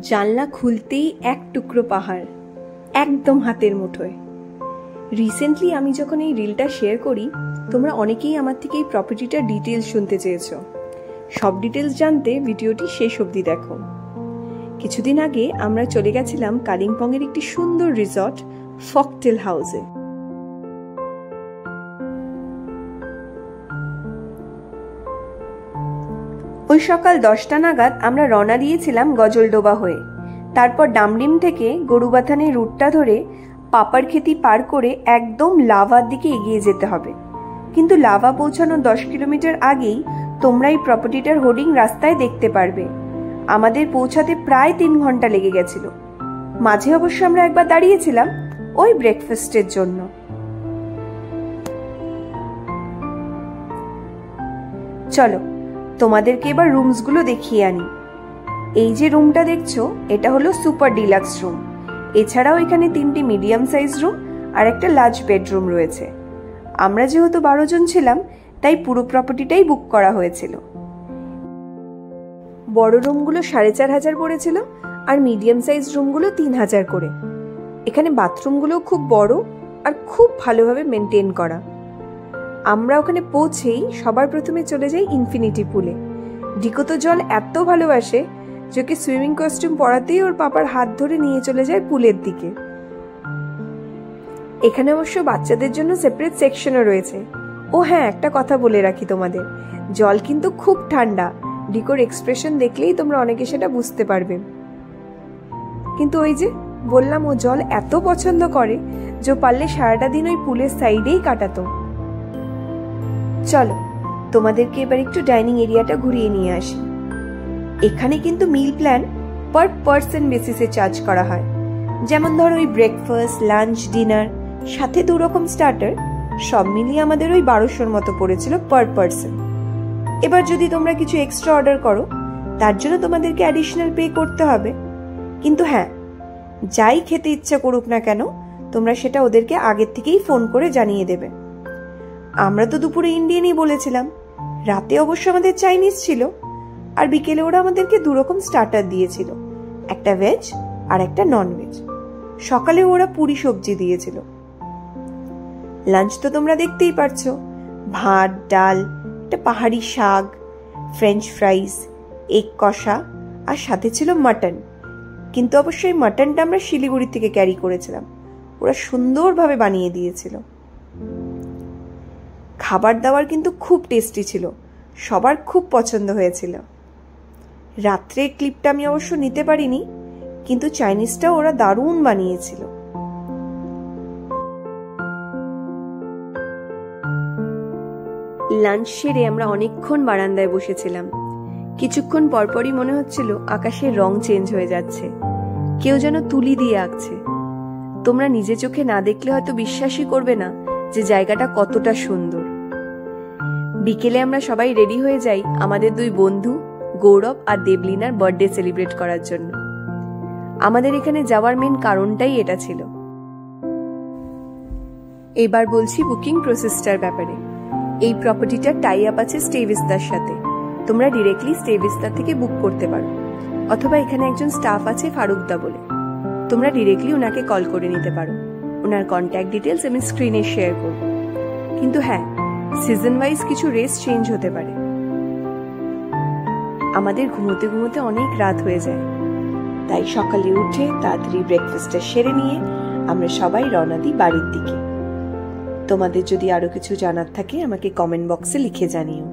জানলা খুলতেই এক টুকরো পাহাড়, একদম হাতের মুঠোয়। রিসেন্টলি আমি যখন এই রিলটা শেয়ার করি, তোমরা অনেকেই আমার থেকে এই প্রপার্টিটার ডিটেলস শুনতে চেয়েছো। সব ডিটেলস জানতে ভিডিওটি শেষ অবধি দেখো। কিছুদিন আগে আমরা চলে গেছিলাম কালিম্পংয়ের একটি সুন্দর রিসর্ট ফকটেল হাউসে। ওই সকাল 10টা নাগাদ আমরা রওনা দিয়েছিলাম গজলডোবা হয়ে। তারপর ডামডিম থেকে গরুবাথানের রুটটা ধরে পাপারখেতি পার করে একদম লাভার দিকে এগিয়ে যেতে হবে। কিন্তু লাভা পৌঁছানোর 10 কিলোমিটার আগেই তোমরা এই প্রপার্টিটার হোর্ডিং রাস্তায় দেখতে পারবে। আমাদের পৌঁছাতে প্রায় 3 ঘন্টা লেগে গেছিল। মাঝে অবশ্য আমরা একবার দাঁড়িয়েছিলাম ওই ব্রেকফাস্টের জন্য। চলো তোমাদেরকে এবার রুমসগুলো দেখিয়ে আনি। এই যে রুমটা দেখছো, এটা হলো সুপার ডিলাক্স রুম। এছাড়াও এখানে 3টি মিডিয়াম সাইজ রুম আর একটা লার্জ বেডরুম রয়েছে। আমরা যেহেতু 12 জন ছিলাম, তাই পুরো প্রপার্টিটাই বুক করা হয়েছিল। বড় রুমগুলো 4,500 পড়েছিল আর মিডিয়াম সাইজ রুমগুলো 3,000 করে। এখানে বাথরুমগুলো খুব বড় আর খুব ভালোভাবে মেনটেন করা। আমরা ওখানে পৌঁছেই সবার প্রথমে চলে যাই ইনফিনিটি পুলে। ডিকো তো জল এত ভালোবাসে যে ওকে সুইমিং কস্টিউম পরাতেই ওর পাপার হাত ধরে নিয়ে চলে যায় পুলের দিকে। এখানে অবশ্য বাচ্চাদের জন্য সেপারেট সেকশনও রয়েছে। ও হ্যাঁ, একটা কথা বলে রাখি তোমাদের, জল কিন্তু খুব ঠান্ডা। ডিকোর এক্সপ্রেশন দেখলেই তোমরা অনেকে সেটা বুঝতে পারবে। কিন্তু ওই যে বললাম, ও জল এত পছন্দ করে যে পারলে সারাটা দিন ওই পুলের সাইডেই কাটাতো। চলো তোমাদেরকে এবার একটু ডাইনিং এরিয়াটা ঘুরিয়ে নিয়ে আসি। এখানে কিন্তু মিল প্ল্যান পার পার্সন বেসিসে চার্জ করা হয়। যেমন ধরো ওই ব্রেকফাস্ট, লাঞ্চ, ডিনার, সাথে 2 রকম স্টার্টার, সব মিলিয়ে আমাদের ওই 1200-র মতো পড়েছিল পার পার্সন। এবার যদি তোমরা কিছু এক্সট্রা অর্ডার করো, তার জন্য তোমাদেরকে অ্যাডিশনাল পে করতে হবে। কিন্তু হ্যাঁ, যাই খেতে ইচ্ছা করুক না কেন, তোমরা সেটা ওদেরকে আগের থেকেই ফোন করে জানিয়ে দেবে। আমরা তো দুপুরে ইন্ডিয়ানই বলেছিলাম, রাতে অবশ্য আমাদের চাইনিজ ছিল, আর বিকেলে ওরা আমাদেরকে 2 রকম স্টার্টার দিয়েছিল, একটা ভেজ আর একটা নন ভেজ। সকালে ওরা পুরি সবজি দিয়েছিল। লাঞ্চ তো তোমরা দেখতেই পারছো, ভাত, ডাল, একটা পাহাড়ি শাক, ফ্রেঞ্চ ফ্রাইস, এগ কষা, আর সাথে ছিল মাটন। কিন্তু অবশ্যই মাটনটা আমরা শিলিগুড়ি থেকে ক্যারি করেছিলাম, ওরা সুন্দরভাবে বানিয়ে দিয়েছিল। খাবার দাবার কিন্তু খুব টেস্টি ছিল, সবার খুব পছন্দ হয়েছিল। রাত্রের ক্লিপটা আমি অবশ্য নিতে পারিনি, কিন্তু চাইনিজটাও ওরা দারুণ বানিয়েছিল। লাঞ্চ সেরে আমরা অনেকক্ষণ বারান্দায় বসেছিলাম। কিছুক্ষণ পরপরই মনে হচ্ছিল আকাশের রং চেঞ্জ হয়ে যাচ্ছে, কেউ যেন তুলি দিয়ে আঁকছে। তোমরা নিজে চোখে না দেখলে হয়তো বিশ্বাসই করবে না যে জায়গাটা কতটা সুন্দর। বিকেলে আমরা সবাই রেডি হয়ে যাই আমাদের 2 বন্ধু গৌরব আর দেবলিনার বার্থডে সেলিব্রেট করার জন্য। আমাদের এখানে যাওয়ার মেন কারণটাই এটা ছিল। এবার বলছি বুকিং প্রসেসটার ব্যাপারে। এই প্রপার্টিটার টাই আপ আছে স্টে ভিস্তার সাথে। তোমরা ডিরেক্টলি স্টে ভিস্তা থেকে বুক করতে পারো, অথবা এখানে একজন স্টাফ আছে ফারুকদা বলে, তোমরা ডিরেক্টলি ওনাকে কল করে নিতে পারো। ওনার কন্ট্যাক্ট ডিটেলস আমি স্ক্রিনে শেয়ার করব। কিন্তু হ্যাঁ, সিজন ওয়াইজ কিছু রেস চেঞ্জ হতে পারে। আমাদের ঘুমোতে ঘুমোতে অনেক রাত হয়ে যায়, তাই সকালে উঠে তাড়াতাড়ি ব্রেকফাস্টটা সেরে নিয়ে আমরা সবাই রওনা দিই বাড়ির দিকে। তোমাদের যদি আরো কিছু জানার থাকে আমাকে কমেন্ট বক্সে লিখে জানিও।